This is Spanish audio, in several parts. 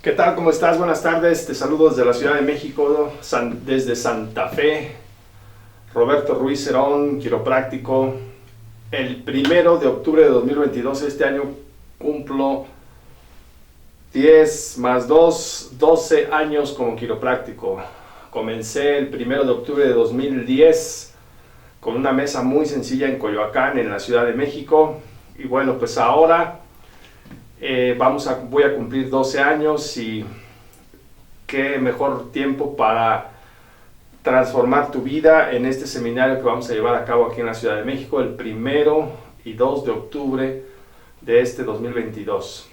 ¿Qué tal? ¿Cómo estás? Buenas tardes. Te saludo desde la Ciudad de México, desde Santa Fe. Roberto Ruiz Cerón, quiropráctico. El 1 de octubre de 2022, este año cumplo 10 más 2, 12 años como quiropráctico. Comencé el 1 de octubre de 2010 con una mesa muy sencilla en Coyoacán, en la Ciudad de México. Y bueno, pues ahora voy a cumplir 12 años y qué mejor tiempo para transformar tu vida en este seminario que vamos a llevar a cabo aquí en la Ciudad de México el 1 y 2 de octubre de este 2022.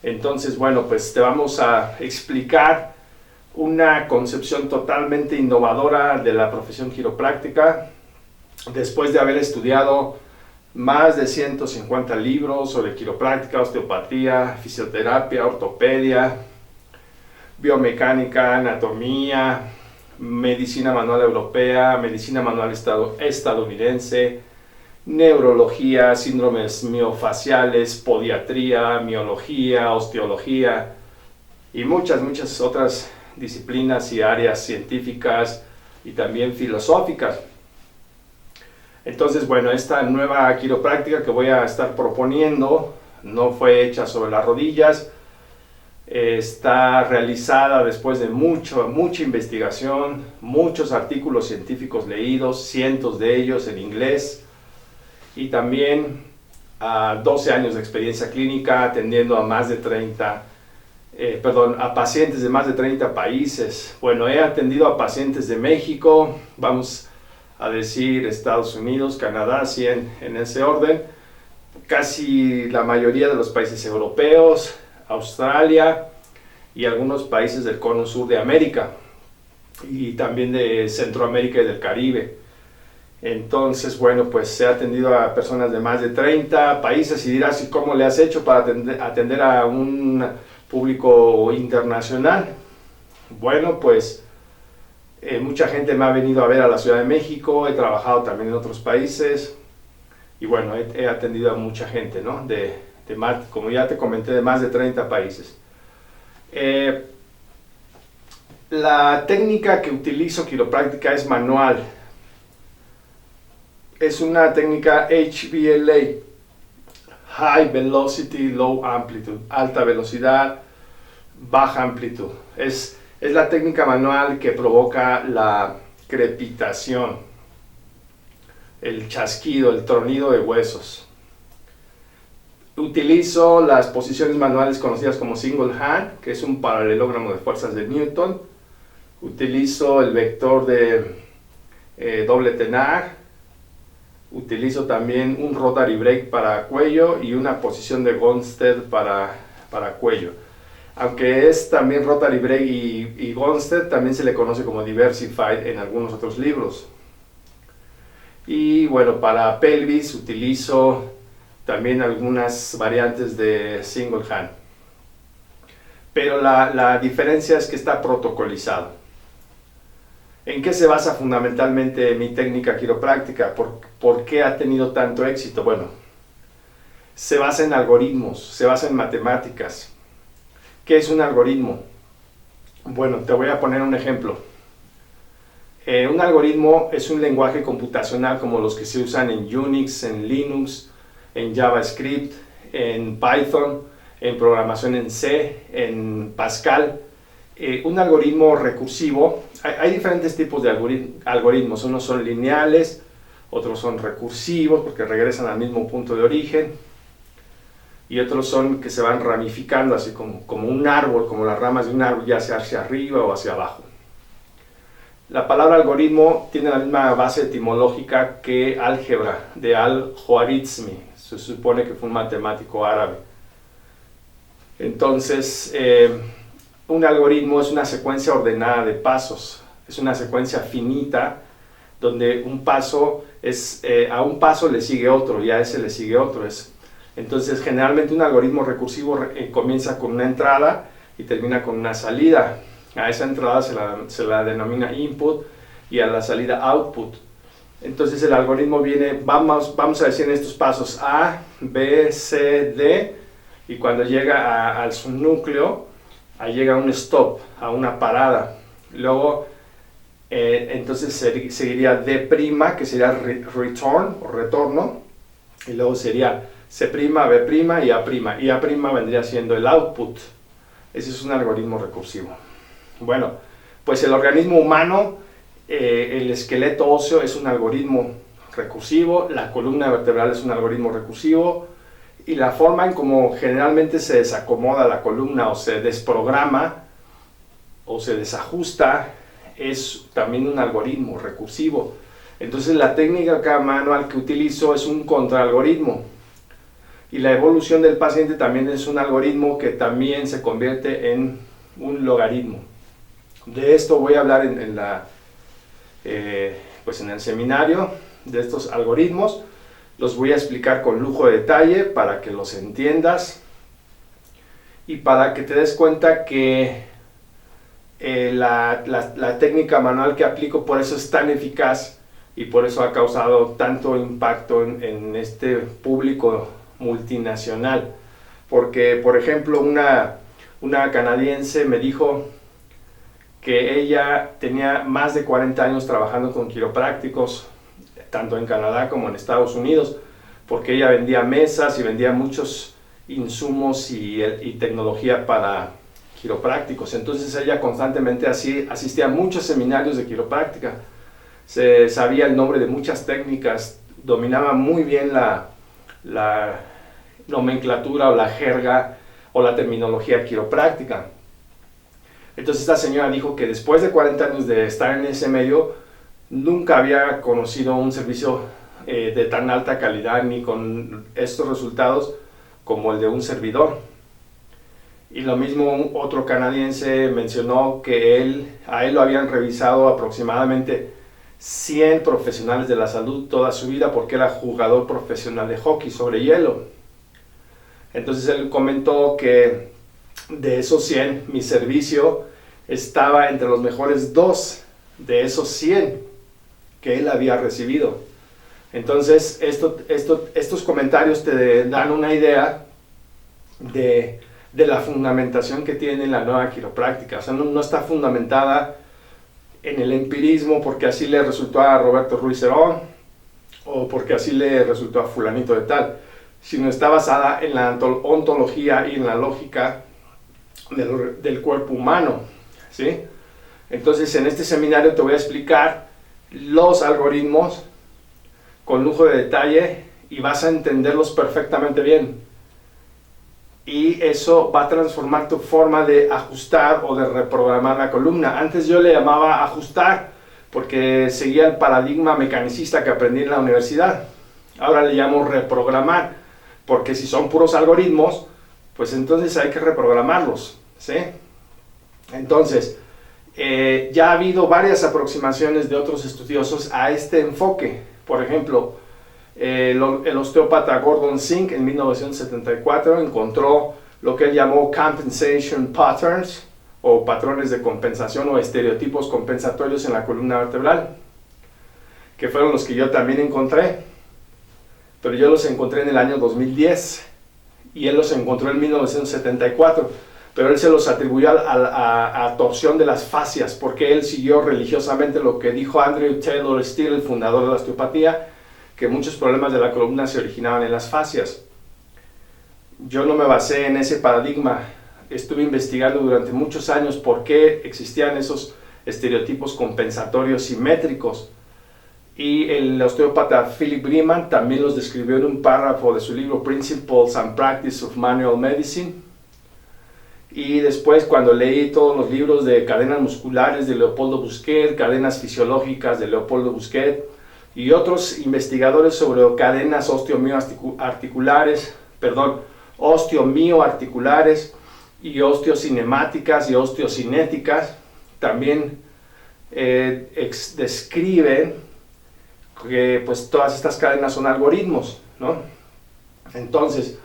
Entonces, bueno, pues te vamos a explicar una concepción totalmente innovadora de la profesión quiropráctica después de haber estudiado más de 150 libros sobre quiropráctica, osteopatía, fisioterapia, ortopedia, biomecánica, anatomía, medicina manual europea, medicina manual estadounidense, neurología, síndromes miofaciales, podiatría, miología, osteología y muchas otras disciplinas y áreas científicas y también filosóficas. Entonces, bueno, esta nueva quiropráctica que voy a estar proponiendo no fue hecha sobre las rodillas, está realizada después de mucha investigación, muchos artículos científicos leídos, cientos de ellos en inglés, y también 12 años de experiencia clínica atendiendo a a pacientes de más de 30 países. Bueno, he atendido a pacientes de México, vamos a decir Estados Unidos, Canadá, así en ese orden, casi la mayoría de los países europeos, Australia y algunos países del cono sur de América y también de Centroamérica y del Caribe. Entonces, bueno, pues he atendido a personas de más de 30 países y dirás, ¿cómo le has hecho para atender a un público internacional? Bueno, pues mucha gente me ha venido a ver a la Ciudad de México, he trabajado también en otros países y bueno, he atendido a mucha gente, ¿no? Como ya te comenté, de más de 30 países. La técnica que utilizo quiropráctica es manual. Es una técnica HVLA, High Velocity, Low Amplitude, alta velocidad, baja amplitud. Es la técnica manual que provoca la crepitación, el chasquido, el tronido de huesos. Utilizo las posiciones manuales conocidas como single hand, que es un paralelogramo de fuerzas de Newton. Utilizo el vector de doble tenar. Utilizo también un rotary break para cuello y una posición de Gonstead para cuello. Aunque es también rotary break y Gonstead, también se le conoce como diversified en algunos otros libros. Y bueno, para pelvis utilizo también algunas variantes de single hand. Pero la diferencia es que está protocolizado. ¿En qué se basa fundamentalmente mi técnica quiropráctica? ¿Por qué ha tenido tanto éxito? Bueno, se basa en algoritmos, se basa en matemáticas. ¿Qué es un algoritmo? Bueno, te voy a poner un ejemplo. Un algoritmo es un lenguaje computacional como los que se usan en Unix, en Linux, en JavaScript, en Python, en programación en C, en Pascal. Un algoritmo recursivo, hay diferentes tipos de algoritmos, unos son lineales, otros son recursivos porque regresan al mismo punto de origen, y otros son que se van ramificando así como un árbol, como las ramas de un árbol, ya sea hacia arriba o hacia abajo. La palabra algoritmo tiene la misma base etimológica que álgebra, de al-Khwarizmi, se supone que fue un matemático árabe. Entonces, un algoritmo es una secuencia ordenada de pasos, es una secuencia finita donde a un paso le sigue otro y a ese le sigue otro. Entonces, generalmente un algoritmo recursivo comienza con una entrada y termina con una salida. A esa entrada se la denomina input y a la salida output. Entonces el algoritmo viene, vamos a decir en estos pasos A, B, C, D, y cuando llega al subnúcleo ahí llega un stop, a una parada. Luego, entonces seguiría D', que sería return o retorno, y luego sería C', B' y A'. Y A' vendría siendo el output. Ese es un algoritmo recursivo. Bueno, pues el organismo humano, el esqueleto óseo es un algoritmo recursivo, la columna vertebral es un algoritmo recursivo, y la forma en cómo generalmente se desacomoda la columna o se desprograma o se desajusta es también un algoritmo recursivo. Entonces la técnica manual que utilizo es un contraalgoritmo, y la evolución del paciente también es un algoritmo que también se convierte en un logaritmo. De esto voy a hablar pues en el seminario de estos algoritmos. Los voy a explicar con lujo de detalle para que los entiendas y para que te des cuenta que la técnica manual que aplico por eso es tan eficaz y por eso ha causado tanto impacto en este público multinacional. Porque, por ejemplo, una canadiense me dijo que ella tenía más de 40 años trabajando con quiroprácticos, tanto en Canadá como en Estados Unidos, porque ella vendía mesas y vendía muchos insumos y tecnología para quiroprácticos. Entonces ella constantemente asistía a muchos seminarios de quiropráctica, se sabía el nombre de muchas técnicas, dominaba muy bien la nomenclatura o la jerga o la terminología quiropráctica. Entonces esta señora dijo que después de 40 años de estar en ese medio, nunca había conocido un servicio de tan alta calidad ni con estos resultados como el de un servidor. Y lo mismo otro canadiense mencionó que a él lo habían revisado aproximadamente 100 profesionales de la salud toda su vida porque era jugador profesional de hockey sobre hielo. Entonces él comentó que de esos 100 mi servicio estaba entre los mejores 2 de esos 100 que él había recibido. Entonces estos comentarios te dan una idea de la fundamentación que tiene la nueva quiropráctica. O sea, no está fundamentada en el empirismo porque así le resultó a Roberto Ruiz Herón o porque así le resultó a fulanito de tal, sino está basada en la ontología y en la lógica del cuerpo humano, ¿sí? Entonces en este seminario te voy a explicar los algoritmos con lujo de detalle y vas a entenderlos perfectamente bien. Y eso va a transformar tu forma de ajustar o de reprogramar la columna. Antes yo le llamaba ajustar porque seguía el paradigma mecanicista que aprendí en la universidad. Ahora le llamo reprogramar porque si son puros algoritmos, pues entonces hay que reprogramarlos, ¿sí? Entonces, ya ha habido varias aproximaciones de otros estudiosos a este enfoque. Por ejemplo, el osteópata Gordon Sink en 1974 encontró lo que él llamó compensation patterns o patrones de compensación o estereotipos compensatorios en la columna vertebral, que fueron los que yo también encontré, pero yo los encontré en el año 2010 y él los encontró en 1974, pero él se los atribuyó a torsión de las fascias porque él siguió religiosamente lo que dijo Andrew Taylor Steele, el fundador de la osteopatía, que muchos problemas de la columna se originaban en las fascias. Yo no me basé en ese paradigma, estuve investigando durante muchos años por qué existían esos estereotipos compensatorios simétricos, y el osteópata Philip Breeman también los describió en un párrafo de su libro Principles and Practice of Manual Medicine. Y después, cuando leí todos los libros de cadenas musculares de Leopoldo Busquet, cadenas fisiológicas de Leopoldo Busquet y otros investigadores sobre cadenas osteomioarticulares y osteocinemáticas y osteocinéticas, también describen que pues todas estas cadenas son algoritmos, ¿no? Entonces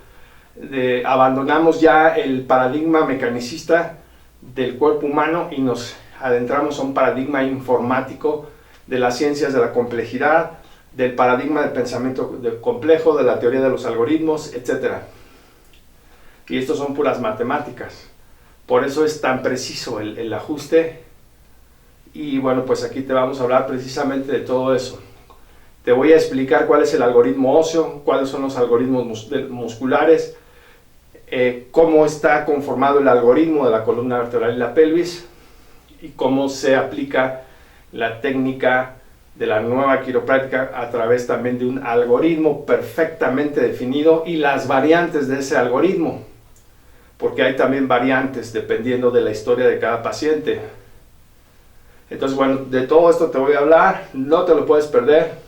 abandonamos ya el paradigma mecanicista del cuerpo humano y nos adentramos a un paradigma informático de las ciencias de la complejidad, del paradigma del pensamiento complejo, de la teoría de los algoritmos, etc. Y estos son puras matemáticas. Por eso es tan preciso el ajuste. Y bueno, pues aquí te vamos a hablar precisamente de todo eso. Te voy a explicar cuál es el algoritmo óseo, cuáles son los algoritmos musculares, cómo está conformado el algoritmo de la columna vertebral y la pelvis, y cómo se aplica la técnica de la nueva quiropráctica a través también de un algoritmo perfectamente definido y las variantes de ese algoritmo, porque hay también variantes dependiendo de la historia de cada paciente. Entonces, bueno, de todo esto te voy a hablar, no te lo puedes perder.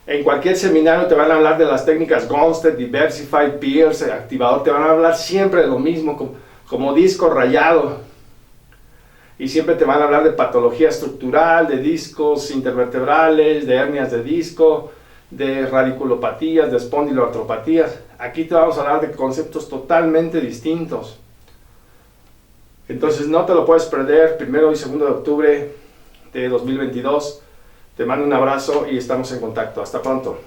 En cualquier seminario te van a hablar de las técnicas Gonstead, Diversify, Pierce, activador, te van a hablar siempre de lo mismo, como disco rayado. Y siempre te van a hablar de patología estructural, de discos intervertebrales, de hernias de disco, de radiculopatías, de espondiloartropatías. Aquí te vamos a hablar de conceptos totalmente distintos. Entonces no te lo puedes perder, 1 y 2 de octubre de 2022. Te mando un abrazo y estamos en contacto. Hasta pronto.